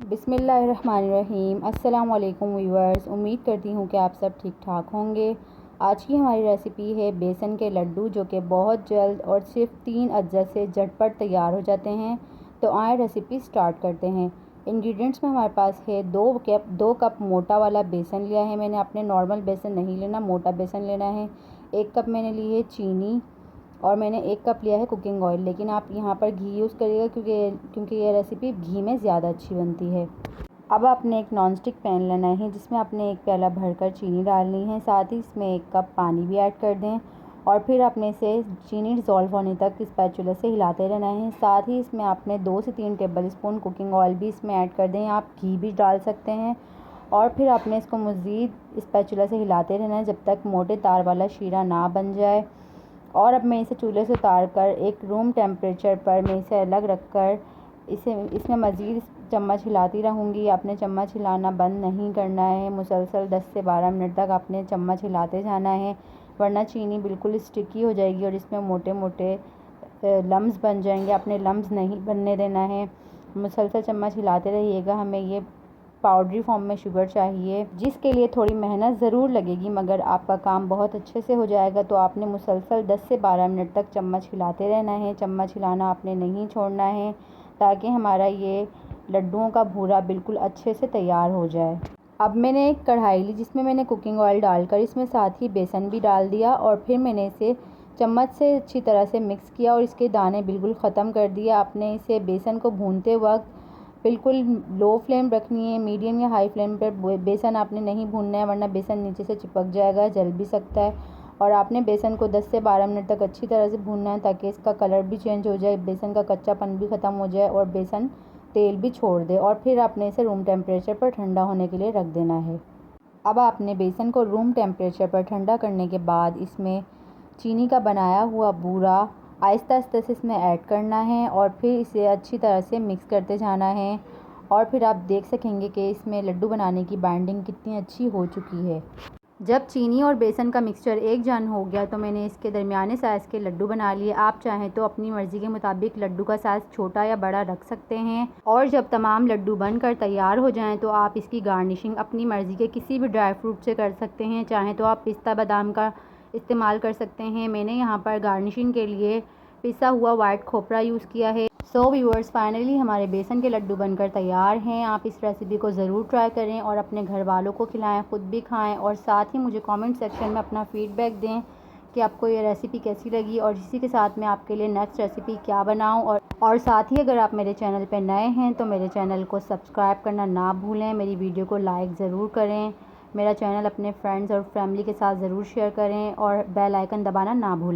बिस्मिल्लाहिर्रहमानिर्रहीम। अस्सलाम वालेकुम व्यूअर्स, उम्मीद करती हूँ कि आप सब ठीक ठाक होंगे। आज की हमारी रेसिपी है बेसन के लड्डू, जो कि बहुत जल्द और सिर्फ 3 अज्जा से झटपट तैयार हो जाते हैं। तो आए रेसिपी स्टार्ट करते हैं। इंग्रेडिएंट्स में हमारे पास है 2 कप मोटा वाला बेसन लिया है मैंने। आपने नॉर्मल बेसन नहीं लेना, मोटा बेसन लेना है। 1 कप मैंने ली है चीनी और मैंने 1 कप लिया है कुकिंग ऑयल, लेकिन आप यहाँ पर घी यूज़ करिएगा क्योंकि ये रेसिपी घी में ज़्यादा अच्छी बनती है। अब आपने एक नॉन स्टिक पैन लेना है जिसमें आपने 1 प्याला भरकर चीनी डालनी है। साथ ही इसमें 1 कप पानी भी ऐड कर दें और फिर आपने इसे चीनी डिज़ोल्व होने तक स्पैचुला से हिलाते रहना है। साथ ही इसमें आपने 2 से 3 टेबल स्पून कुकिंग ऑयल भी इसमें ऐड कर दें, आप घी भी डाल सकते हैं। और फिर आपने इसको मज़ीद स्पैचुला से हिलाते रहना है जब तक मोटे तार वाला शीरा ना बन जाए। और अब मैं इसे चूल्हे से उतार कर एक रूम टेम्परेचर पर मैं इसे अलग रख कर इसमें मज़ीद चम्मच हिलाती रहूँगी। आपने चम्मच हिलाना बंद नहीं करना है, मुसलसल 10 से 12 मिनट तक आपने चम्मच हिलाते जाना है, वरना चीनी बिल्कुल स्टिकी हो जाएगी और इसमें मोटे मोटे लम्स बन जाएंगे। आपने लम्स नहीं बनने देना है, मुसलसल चम्मच हिलाते रहिएगा। हमें ये पाउडरी फॉर्म में शुगर चाहिए, जिसके लिए थोड़ी मेहनत ज़रूर लगेगी, मगर आपका काम बहुत अच्छे से हो जाएगा। तो आपने मुसलसल 10 से 12 मिनट तक चम्मच हिलाते रहना है। चम्मच हिलाना आपने नहीं छोड़ना है ताकि हमारा ये लड्डुओं का भूरा बिल्कुल अच्छे से तैयार हो जाए। अब मैंने एक कढ़ाई ली जिसमें मैंने कुकिंग ऑयल डालकर इसमें साथ ही बेसन भी डाल दिया और फिर मैंने इसे चम्मच से अच्छी तरह से मिक्स किया और इसके दाने बिल्कुल ख़त्म कर दिए। आपने इसे बेसन को भूनते वक्त बिल्कुल लो फ्लेम रखनी है, मीडियम या हाई फ्लेम पर बेसन आपने नहीं भूनना है, वरना बेसन नीचे से चिपक जाएगा, जल भी सकता है। और आपने बेसन को 10 से 12 मिनट तक अच्छी तरह से भूनना है ताकि इसका कलर भी चेंज हो जाए, बेसन का कच्चापन भी ख़त्म हो जाए और बेसन तेल भी छोड़ दे। और फिर आपने इसे रूम टेम्परेचर पर ठंडा होने के लिए रख देना है। अब आपने बेसन को रूम टेम्परेचर पर ठंडा करने के बाद इसमें चीनी का बनाया हुआ बूरा आहिस्ता आहिस्ता से इसमें ऐड करना है और फिर इसे अच्छी तरह से मिक्स करते जाना है। और फिर आप देख सकेंगे कि इसमें लड्डू बनाने की बाइंडिंग कितनी अच्छी हो चुकी है। जब चीनी और बेसन का मिक्सचर एक जन हो गया तो मैंने इसके दरमियाने साइज़ के लड्डू बना लिए। आप चाहें तो अपनी मर्ज़ी के मुताबिक लड्डू का साइज़ छोटा या बड़ा रख सकते हैं। और जब तमाम लड्डू बनकर तैयार हो जाएं तो आप इसकी गार्निशिंग अपनी मर्ज़ी के किसी भी ड्राई फ्रूट से कर सकते हैं। चाहें तो आप पिस्ता बादाम का इस्तेमाल कर सकते हैं। मैंने यहाँ पर गार्निशिंग के लिए पिसा हुआ वाइट खोपरा यूज़ किया है। सो व्यूअर्स, फाइनली हमारे बेसन के लड्डू बनकर तैयार हैं। आप इस रेसिपी को ज़रूर ट्राई करें और अपने घर वालों को खिलाएं, ख़ुद भी खाएं और साथ ही मुझे कमेंट सेक्शन में अपना फ़ीडबैक दें कि आपको ये रेसिपी कैसी लगी और इसी के साथ मैं आपके लिए नेक्स्ट रेसिपी क्या बनाऊं। और साथ ही अगर आप मेरे चैनल पर नए हैं तो मेरे चैनल को सब्सक्राइब करना ना भूलें, मेरी वीडियो को लाइक ज़रूर करें, मेरा चैनल अपने फ्रेंड्स और फैमिली के साथ ज़रूर शेयर करें और बेल आइकन दबाना ना भूलें।